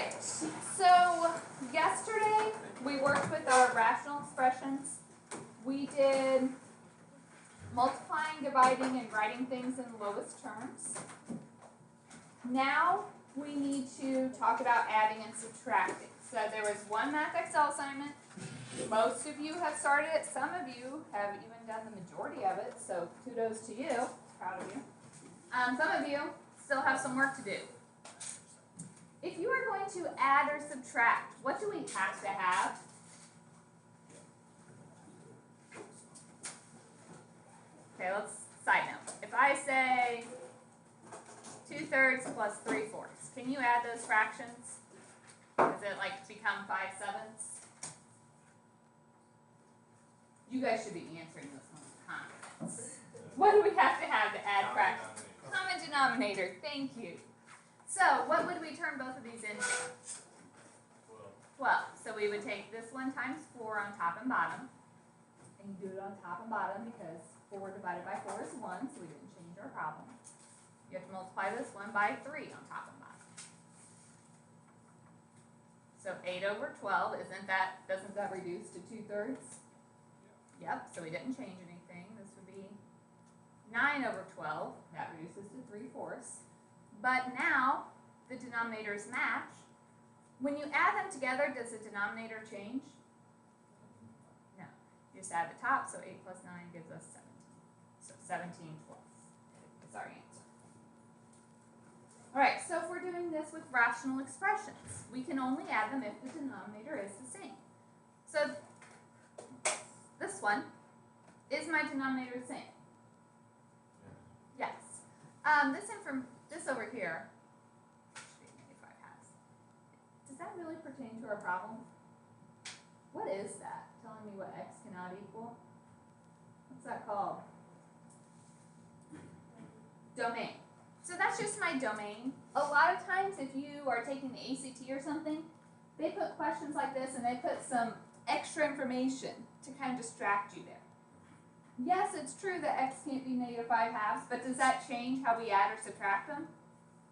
right, so yesterday we worked with our rational expressions. We did multiplying, dividing, and writing things in lowest terms. Now we need to talk about adding and subtracting. So there was one Math Excel assignment. Most of you have started it. Some of you have even done the majority of it, so kudos to you. Proud of you. Some of you still have some work to do. If you are going to add or subtract, what do we have to have? Okay, let's side note. If I say 2/3 plus 3/4, can you add those fractions? Does it like become 5/7? You guys should be answering this one with confidence. What do we have to add fractions? Common denominator. Thank you. So what would we turn both of these into? 12. So we would take this one times 4 on top and bottom. And you do it on top and bottom because 4 divided by 4 is 1, so we didn't change our problem. You have to multiply this one by 3 on top and bottom. So 8/12, doesn't that reduce to 2/3? Yep, so we didn't change anything. This would be 9/12, that reduces to 3/4. But now the denominators match. When you add them together, does the denominator change? No. You just add the top, so 8 plus 9 gives us 17. So 17/12 is our answer. Alright, so if we're doing this with rational expressions, we can only add them if the denominator is the same. So this one, is my denominator the same? Yes. This over here should be -5/2. Does that really pertain to our problem? What is that? Telling me what x cannot equal? What's that called? Domain. So that's just my domain. A lot of times if you are taking the ACT or something, they put questions like this and they put some extra information to kind of distract you there. Yes, it's true that x can't be -5/2, but does that change how we add or subtract them?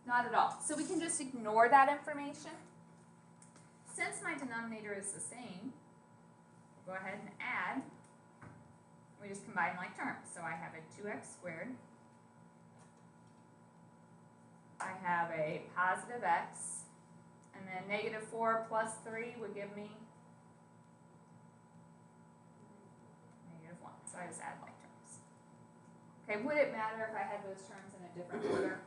Not at all. So we can just ignore that information. Since my denominator is the same, we'll go ahead and add. We just combine like terms. So I have a 2x squared. I have a positive x. And then -4 plus 3 would give me -1. So I just add like terms. Okay, would it matter if I had those terms in a different order?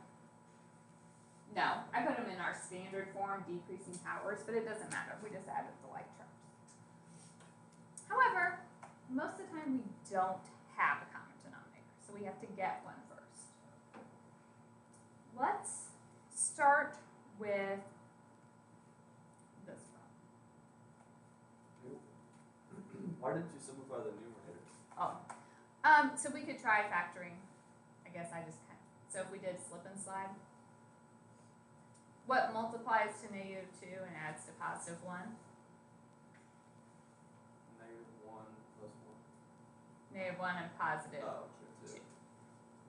No, I put them in our standard form, decreasing powers, but it doesn't matter. We just added the like terms. However, most of the time we don't have a common denominator, so we have to get one first. Let's start with this one. Why didn't you simplify the numerator? Oh, so we could try factoring. I guess I just kind of, so if we did slip and slide. What multiplies to -2 and adds to +1? -1 plus 1. -1 and +2. Oh, okay, 2.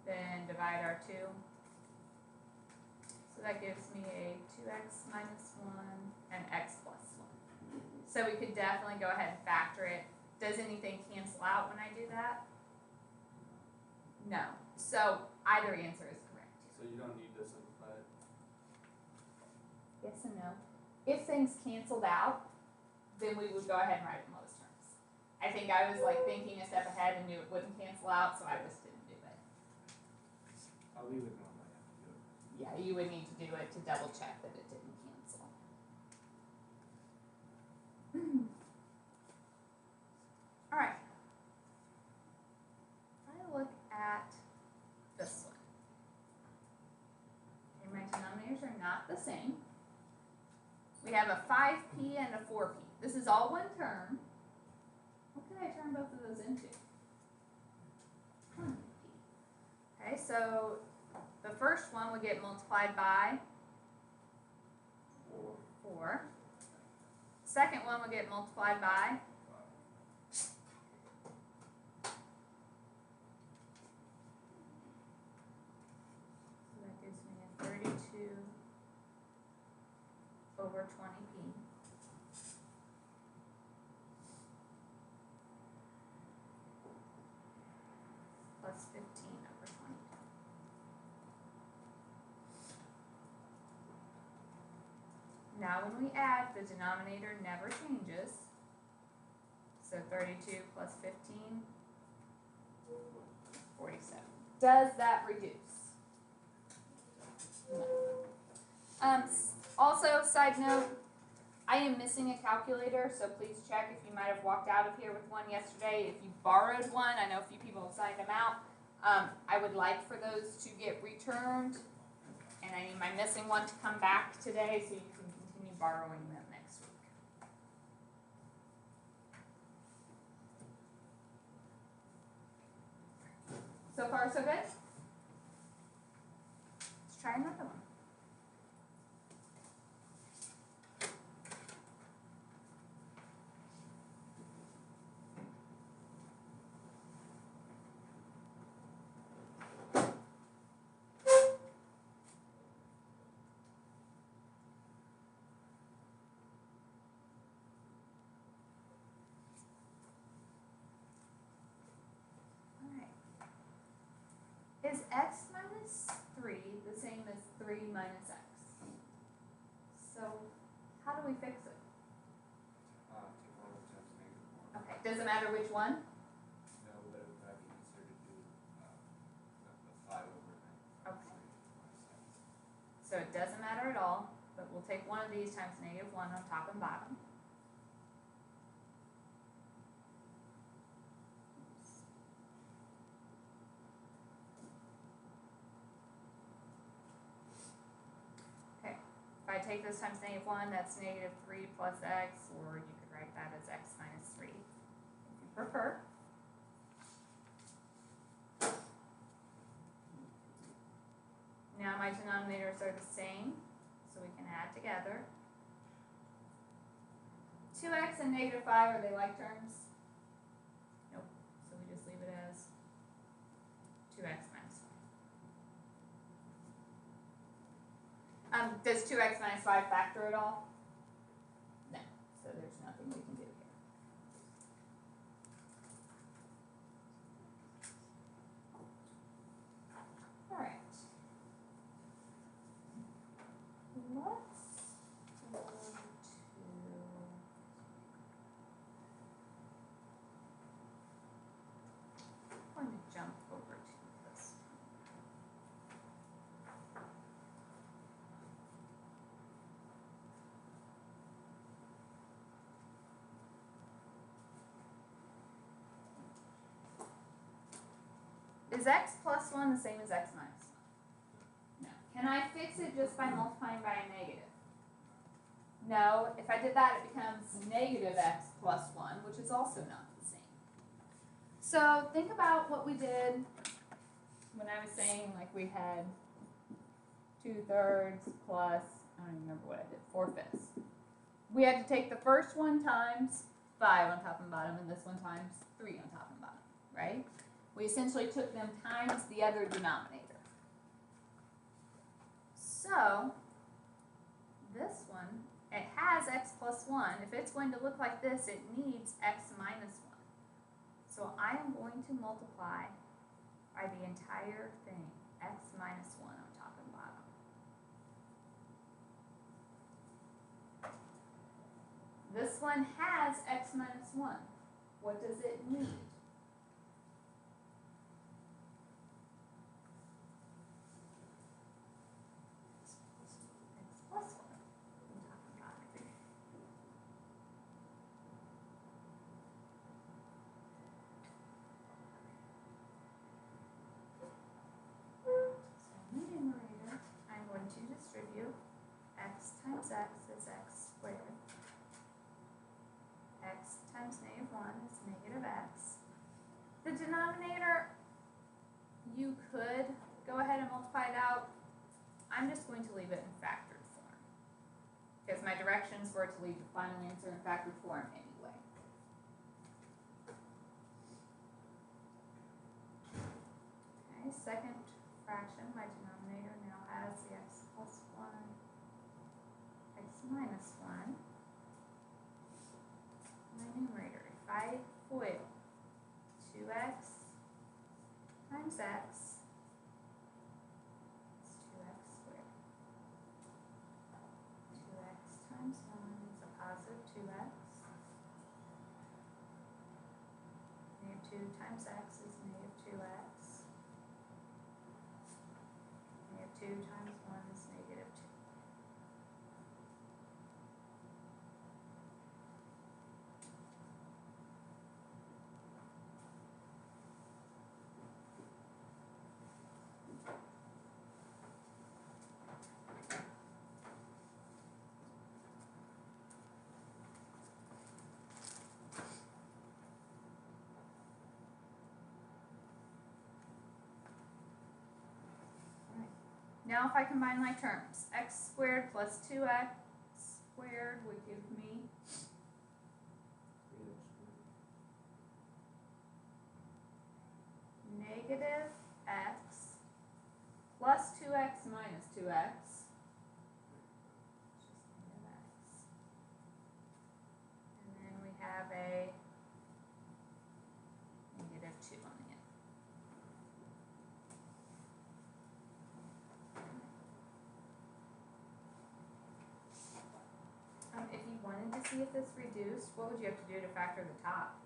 Then divide our 2. So that gives me a 2x minus 1 and x plus 1. So we could definitely go ahead and factor it. Does anything cancel out when I do that? No. So either answer is correct. So you don't need to simplify it? Yes and no. If things canceled out, then we would go ahead and write it in lowest terms. I think I was like thinking a step ahead and knew it wouldn't cancel out, so I just didn't do it. I'll leave it on, I have to do it. Yeah, you would need to do it to double check that it didn't cancel. Alright. If I look at this one. Okay, my denominators are not the same. We have a 5p and a 4p. This is all one term. What could I turn both of those into? 1p. Okay, so the first one would get multiplied by 4. Second one would get multiplied by 5. So that gives me a 32 over 20p. Plus 15 over 20. Now when we add, the denominator never changes. So 32 plus 15, 47. Does that reduce? No. Also, side note, I am missing a calculator, so please check if you might have walked out of here with one yesterday. If you borrowed one, I know a few people have signed them out. I would like for those to get returned, and I need my missing one to come back today so you can continue borrowing them next week. So far, so good? Let's try another one. Is x minus 3 the same as 3 minus x? So, how do we fix it? Take one over times -1. Okay, does it matter which one? No, but it would probably be easier to do, the 5 over 9. Okay. So it doesn't matter at all, but we'll take one of these times -1 on top and bottom. If I take this times -1, that's -3 plus x, or you could write that as x minus 3, if you prefer. Now my denominators are the same, so we can add together. 2x and -5, are they like terms? Nope, so we just leave it as 2x minus 5. Does 2x minus 5 factor at all? No, so there's nothing we can do here. Alright. Let's go to... I'm going to jump over to this. Is x plus 1 the same as x minus 1? No. Can I fix it just by multiplying by a negative? No. If I did that, it becomes negative x plus 1, which is also not the same. So think about what we did when I was saying, like, we had 2/3 plus, I don't even remember what I did, 4/5. We had to take the first one times 5 on top and bottom, and this one times 3 on top and bottom, right? We essentially took them times the other denominator. So, this one, it has x plus 1. If it's going to look like this, it needs x minus 1. So I am going to multiply by the entire thing, x minus 1 on top and bottom. This one has x minus 1. What does it need? Distribute x times x is x squared. X times -1 is negative x. The denominator, you could go ahead and multiply it out. I'm just going to leave it in factored form because my directions were to leave the final answer in factored form anyway. Okay, second fraction, my denominator now has the x plus 1, x minus 1. FOIL. 2x times x is 2x squared. 2x times 1 is a positive 2x. Negative 2 times x is negative 2x. Negative 2 times 1 is negative 2. Now if I combine my terms, x squared plus 2x squared would give me 3x squared. negative x plus 2x minus 2x. Just negative x. And then we have a negative 2 on the end. If you wanted to see if this reduced, what would you have to do to factor the top?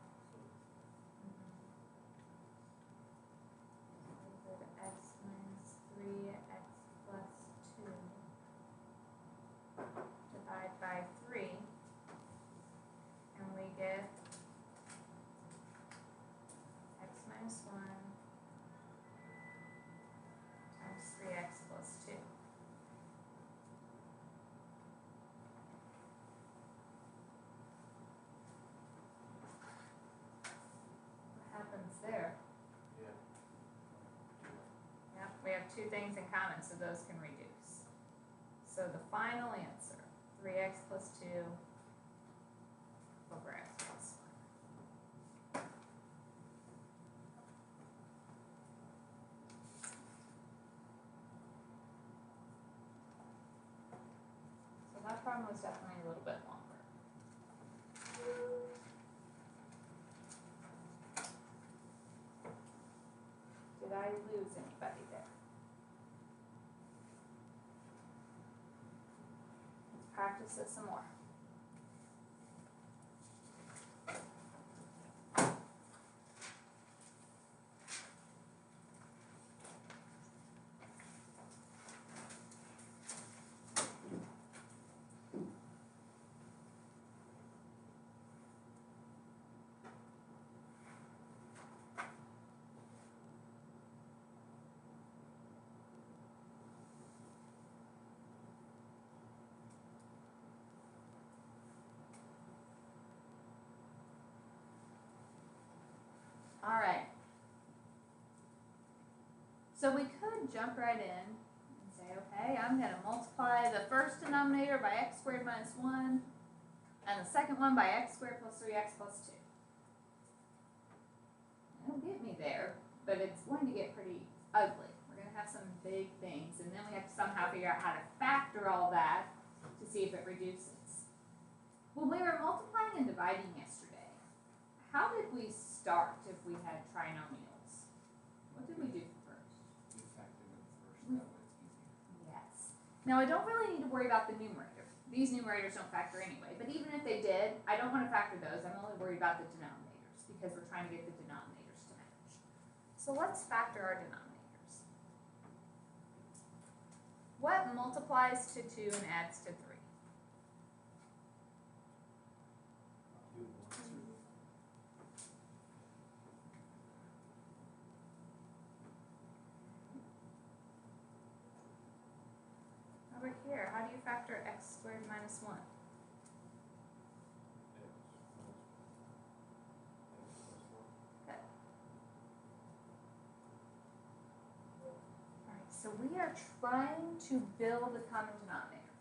So x minus 3x plus 2 divide by 3, and we get x minus 1 times 3x plus 2. Happens there. Yeah. Yep, we have two things in common, so those can reduce. So the final answer, 3x plus 2 over x plus 1. So that problem was definitely a little bit longer. Did I lose anybody there? Let's practice this some more. All right. So we could jump right in and say, okay, I'm going to multiply the first denominator by x squared minus 1 and the second one by x squared plus 3x plus 2. It'll get me there, but it's going to get pretty ugly. We're going to have some big things, and then we have to somehow figure out how to factor all that to see if it reduces. When we were multiplying and dividing yesterday, how did we start if we had trinomials? What did we do first? You factor them first, that way it's easier. Yes. Now I don't really need to worry about the numerator. These numerators don't factor anyway, but even if they did, I don't want to factor those. I'm only worried about the denominators because we're trying to get the denominators to match. So let's factor our denominators. What multiplies to 2 and adds to 3? 2, 1, 2. Over here, how do you factor x squared minus 1? Good. Alright, so we are trying to build a common denominator.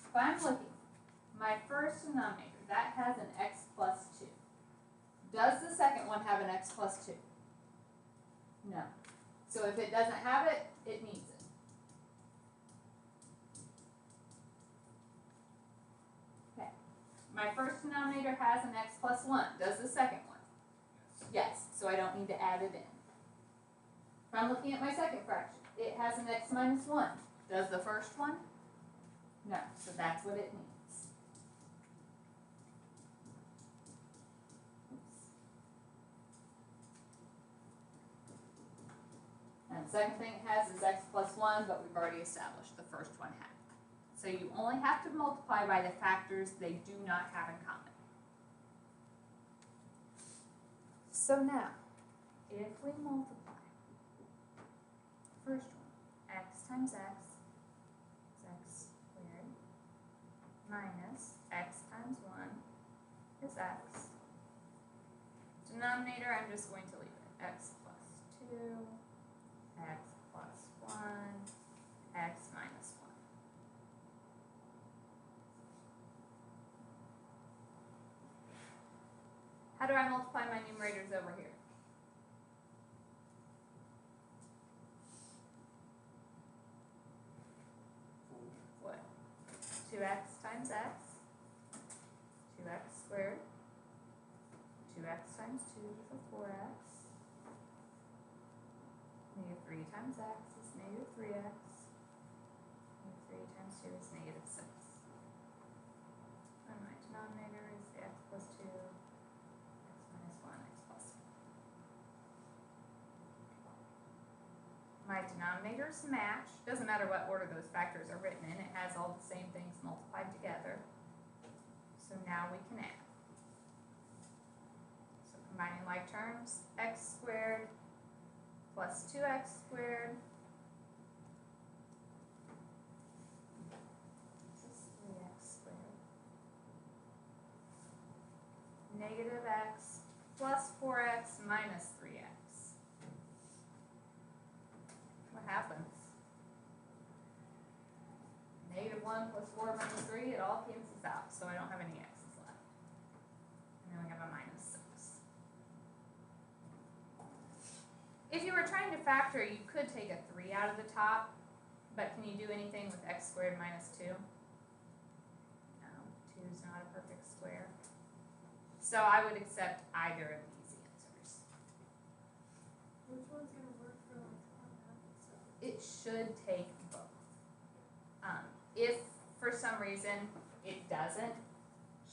If I'm looking, my first denominator, that has an x plus 2. Does the second one have an x plus 2? No. So if it doesn't have it, it needs it. My first denominator has an x plus 1. Does the second one? Yes. Yes, so I don't need to add it in. If I'm looking at my second fraction, it has an x minus 1. Does the first one? No, so that's what it needs. Oops. And the second thing it has is x plus 1, but we've already established the first one had. So you only have to multiply by the factors they do not have in common. So now, if we multiply the first one, x times x is x squared, minus x times 1 is x. Denominator, I'm just going to leave it, x plus 2, x plus 1, x minus 1. How do I multiply my numerators over here? What? 2x times x, 2x squared, 2x times 2 is a 4x, negative 3 times x is negative 3x, negative 3 times 2 is negative 6. And my denominator is the x plus 2, x minus 1, x plus 1. My denominators match. Doesn't matter what order those factors are written in, it has all the same things multiplied together. So now we can add. So combining like terms, x squared plus 2x squared. This is 3x squared. Negative x plus 4x minus 3x. What happens? Negative 1 plus 4 minus 3, it all cancels out, so I don't have any x's left. And then we have a minus 6. If you were trying to factor, you could take a 3 out of the top, but can you do anything with x squared minus 2? No, 2 is not a perfect square. So I would accept either of these answers. Which one's gonna work for like automatic stuff? It should take both. If for some reason it doesn't,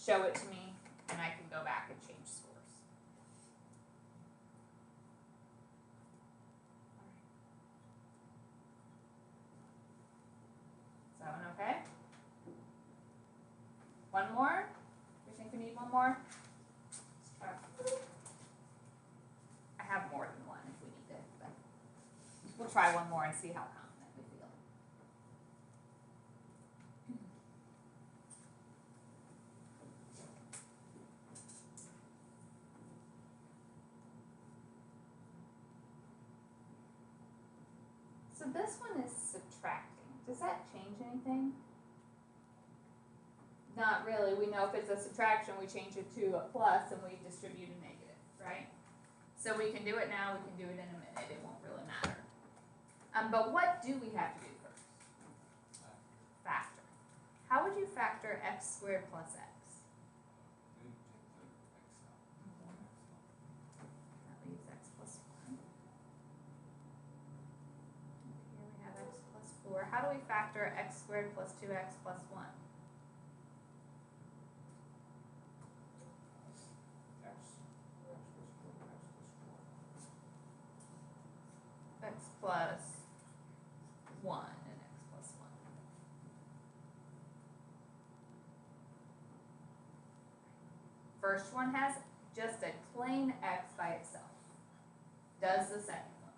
show it to me and I can go back and change scores. Is that one okay? One more? We think we need one more? Let's try. I have more than one if we need it, but we'll try one more and see how confident we feel. So this one is subtracting. Does that change anything? Not really. We know if it's a subtraction, we change it to a plus and we distribute a negative, right? So we can do it now, we can do it in a minute. It won't really matter. But what do we have to do first? Factor. How would you factor x squared plus x? We take the x out. That leaves x plus 1. Here we have x plus 4. How do we factor x squared plus 2x plus 1? X plus 1 and x plus 1. First one has just a plain x by itself. Does the second one?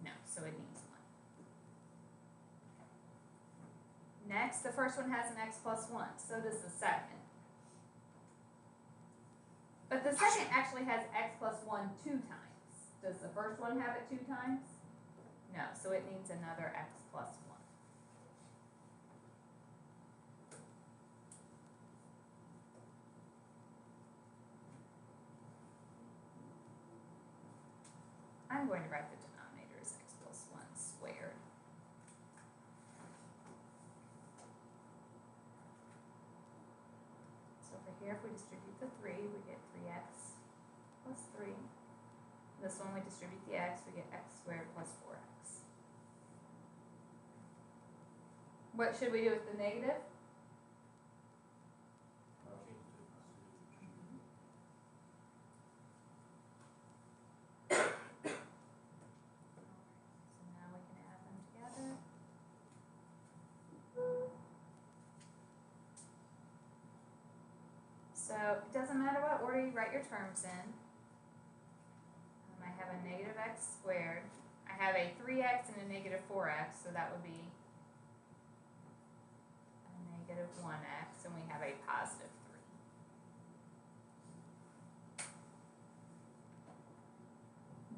No, so it needs 1. Next, the first one has an x plus 1, so does the second. But the second actually has x plus 1 2 times. Does the first one have it 2 times? No, so it needs another x plus 1. I'm going to write the denominator as x plus 1 squared. here, if we distribute the 3, we get 3x plus 3. This one, we distribute the x, we get x squared plus 4x. What should we do with the negative? I'll change it to a percentage. So now we can add them together. So it doesn't matter what order you write your terms in. I have a negative x squared. I have a 3x and a negative 4x, so that would be a negative 1x, and we have a positive 3.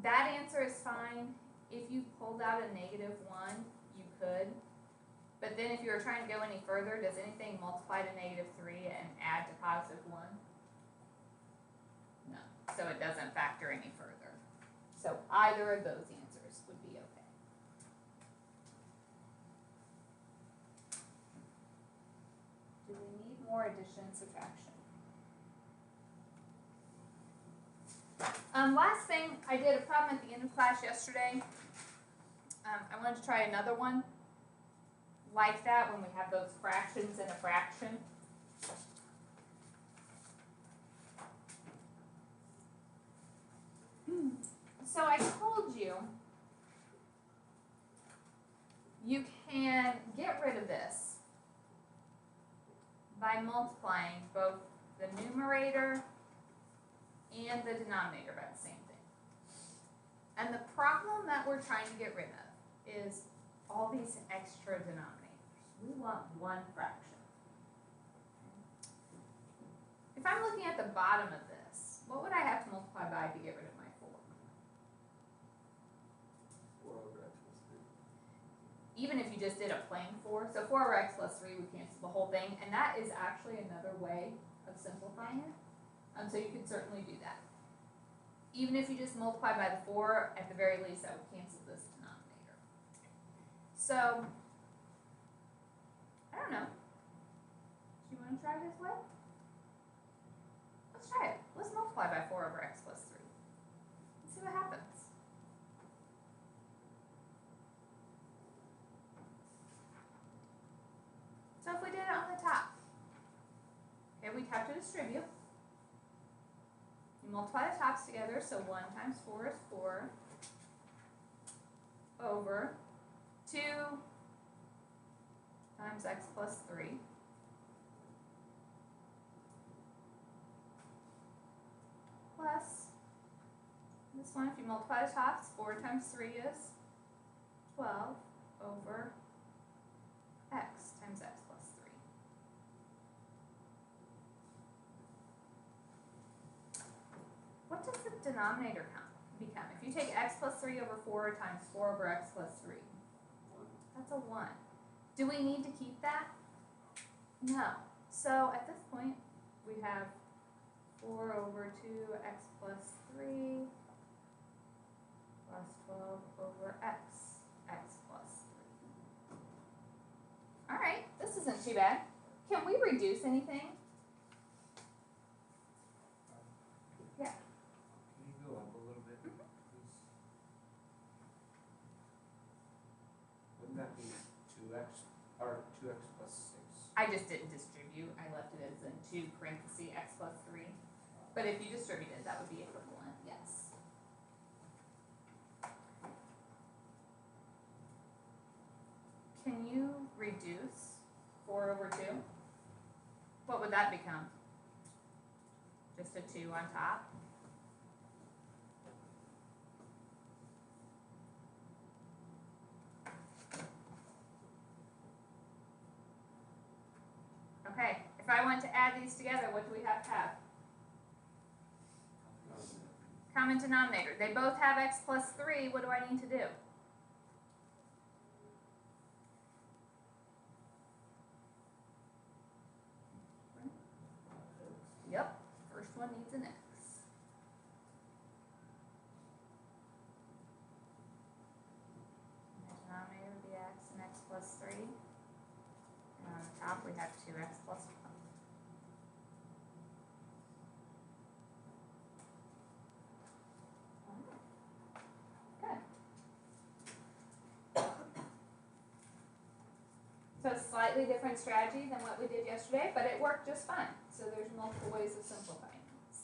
That answer is fine. If you pulled out a negative 1, you could. But then if you were trying to go any further, does anything multiply to negative 3 and add to positive 1? No. So it doesn't factor any further. So either of those answers would be okay. Do we need more addition and subtraction? Last thing, I did a problem at the end of class yesterday. I wanted to try another one like that when we have those fractions in a fraction. So I told you, you can get rid of this by multiplying both the numerator and the denominator by the same thing. And the problem that we're trying to get rid of is all these extra denominators. We want one fraction. If I'm looking at the bottom of this, what would I have to multiply by to get rid of my 4? 4 over x plus 3. Even if you just did a plain 4, so 4 over x plus 3 would cancel the whole thing, and that is actually another way of simplifying it. So you could certainly do that. Even if you just multiply by the 4, at the very least that would cancel this denominator. So, I don't know. Do you want to try this way? Let's try it. Let's multiply by 4 over x plus 3. Let's see what happens. So if we did it on the top, okay, we'd have to distribute. You multiply the tops together, so 1 times 4 is 4 over 2 times x plus 3 plus this one. If you multiply the tops, 4 times 3 is 12 over x times x plus 3. What does the denominator become? If you take x plus 3 over 4 times 4 over x plus 3, that's a 1. Do we need to keep that? No. So at this point, we have 4 over 2x plus 3 plus 12 over x plus 3. All right, this isn't too bad. Can we reduce anything? Yeah. Can you go up a little bit, please? Wouldn't that be 2x, or 2x plus 6? I just didn't distribute. I left it as in 2 parentheses x plus 3. But if you distributed, that would be equivalent, yes. Can you reduce 4 over 2? What would that become? Just a 2 on top? Okay, if I want to add these together, what do we have to have? Common denominator. They both have x plus 3. What do I need to do? Yep, first one needs an x. And the denominator would be x and x plus 3. And on the top we have 2x plus 1. slightly different strategy than what we did yesterday, but it worked just fine. So there's multiple ways of simplifying this.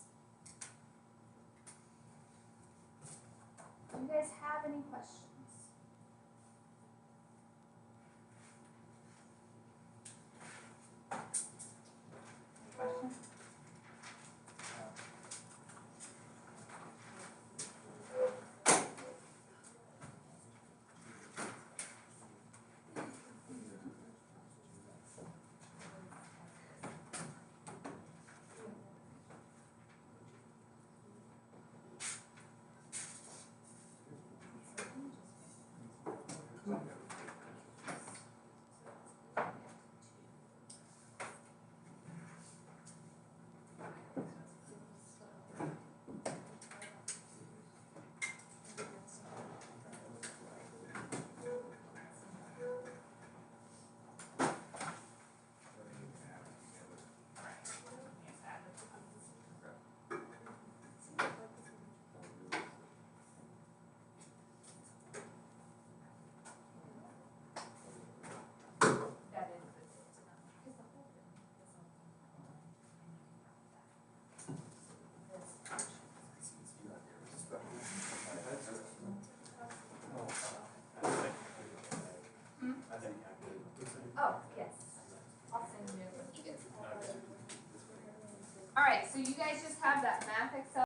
Do you guys have any questions? Questions? That is the I think I could. Oh, yes. I'll send you. All right, so you guys just have that math Excel